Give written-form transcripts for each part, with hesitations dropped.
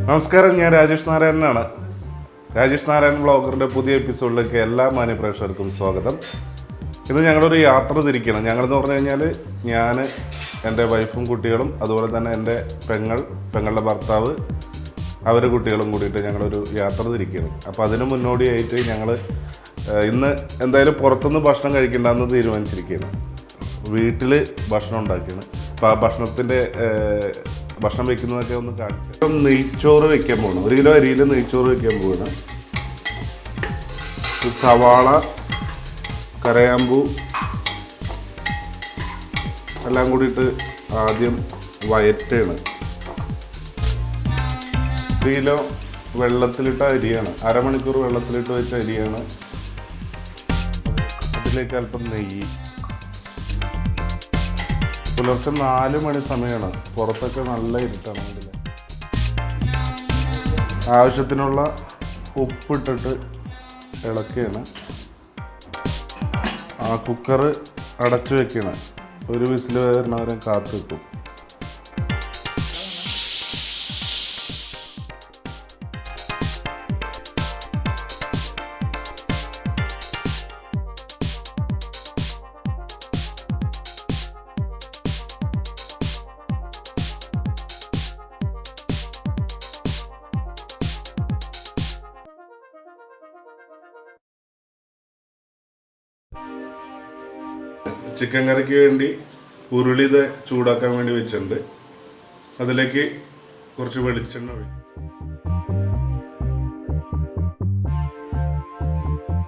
നമസ്കാരം, ഞാൻ രാജേഷ് നാരായണനാണ്. രാജേഷ് നാരായണൻ വ്ളോഗറിൻ്റെ പുതിയ എപ്പിസോഡിലേക്ക് എല്ലാ മാന്യപ്രേക്ഷകർക്കും സ്വാഗതം. ഇന്ന് ഞങ്ങളൊരു യാത്ര തിരിക്കണം. ഞങ്ങളെന്ന് പറഞ്ഞു കഴിഞ്ഞാൽ ഞാൻ, എൻ്റെ വൈഫും കുട്ടികളും, അതുപോലെ തന്നെ എൻ്റെ പെങ്ങളുടെ ഭർത്താവ്, അവരുടെ കുട്ടികളും കൂടിയിട്ട് ഞങ്ങളൊരു യാത്ര തിരിക്കണം. അപ്പോൾ അതിന് മുന്നോടിയായിട്ട് ഞങ്ങൾ ഇന്ന് എന്തായാലും പുറത്തുനിന്ന് ഭക്ഷണം കഴിക്കണ്ടെന്ന് തീരുമാനിച്ചിരിക്കുകയാണ്. വീട്ടിൽ ഭക്ഷണം ഉണ്ടാക്കിയാണ്. അപ്പോൾ ആ ഭക്ഷണം വെക്കുന്നതൊക്കെ ഒന്ന് കാണിച്ചു. നെയ്ച്ചോറ് വെക്കാൻ പോകണം. 1 കിലോ അരിയിൽ നെയ്ച്ചോറ് വെക്കാൻ പോവുകയാണ്. സവാള, കരയാമ്പൂ എല്ലാം കൂടിയിട്ട് ആദ്യം വയറ്റാണ്. 1 കിലോ വെള്ളത്തിലിട്ട അരിയാണ്, അരമണിക്കൂർ വെള്ളത്തിലിട്ട് വെച്ച അരിയാണ്. അതിലേക്ക് അല്പം നെയ്യ്. പുലർച്ചെ 4 മണി സമയമാണ്. പുറത്തൊക്കെ നല്ല ഇരുട്ടാണ്. ആവശ്യത്തിനുള്ള ഉപ്പിട്ടിട്ട് ഇളക്കുകയാണ്. ആ കുക്കർ അടച്ചു വെക്കണം. ഒരു വിസിൽ വരുന്നവരെ കാത്തു വെക്കും. ചിക്കൻ കറിക്ക് വേണ്ടി ഉരുളി ചൂടാക്കാൻ വേണ്ടി വെച്ചിട്ടുണ്ട്. അതിലേക്ക് കുറച്ച് വെളിച്ചെണ്ണ ഒഴിക്കും.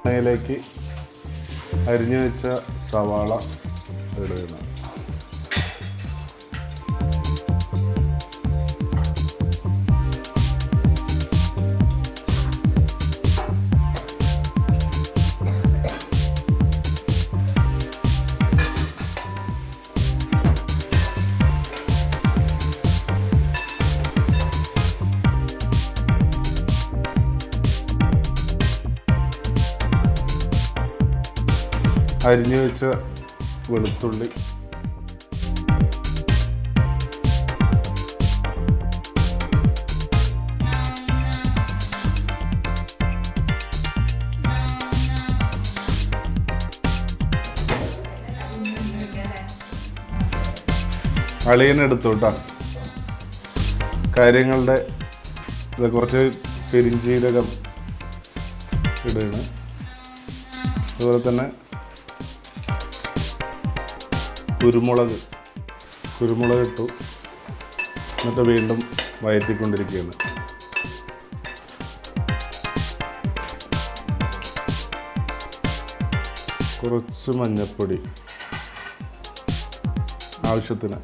അതിലേക്ക് അരിഞ്ഞു വെച്ച സവാള ഇടുക. അരിഞ്ഞു വെച്ച വെളുത്തുള്ളി, അളിയനെടുത്തു കേട്ടോ. കാര്യങ്ങളുടെ കുറച്ച് പെരിഞ്ചീരകം ഇടുകയാണ്. അതുപോലെ തന്നെ കുരുമുളക് ഇട്ടു. എന്നിട്ട് വീണ്ടും വഴറ്റിക്കൊണ്ടിരിക്കുകയാണ്. കുറച്ച് മഞ്ഞൾപ്പൊടി ആവശ്യത്തിന്.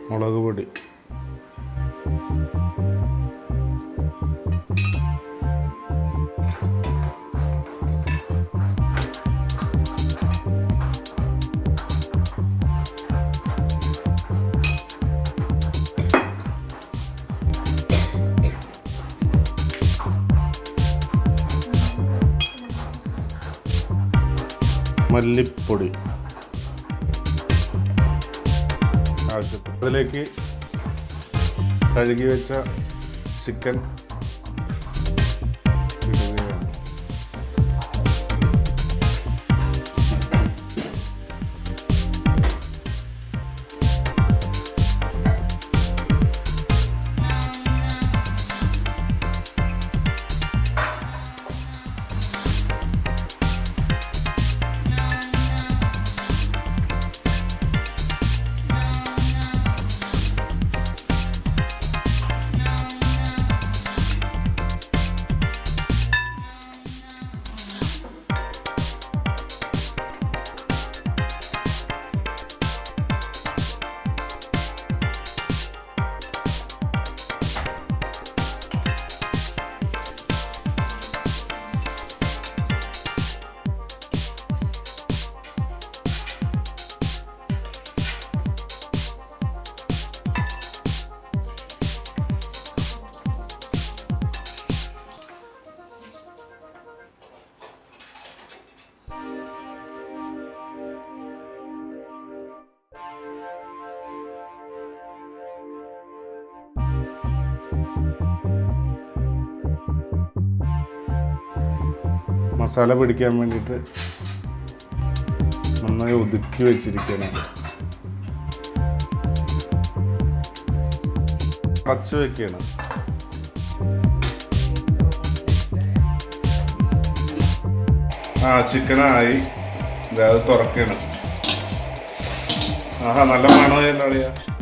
മുളക് പൊടി, മല്ലിപ്പൊടി ആവശ്യത്തിന്. അതിലേക്ക് കഴുകി വെച്ച ചിക്കൻ ഇടുകയാണ്. മസാല പിടിക്കാൻ വേണ്ടിയിട്ട് നന്നായി ഒതുക്കി വെച്ചിരിക്കണം. അടച്ചു വെക്കണം. ചിക്കനായി അത് തുറക്കണം. ആഹാ, നല്ല മണമല്ലോ അറിയാം.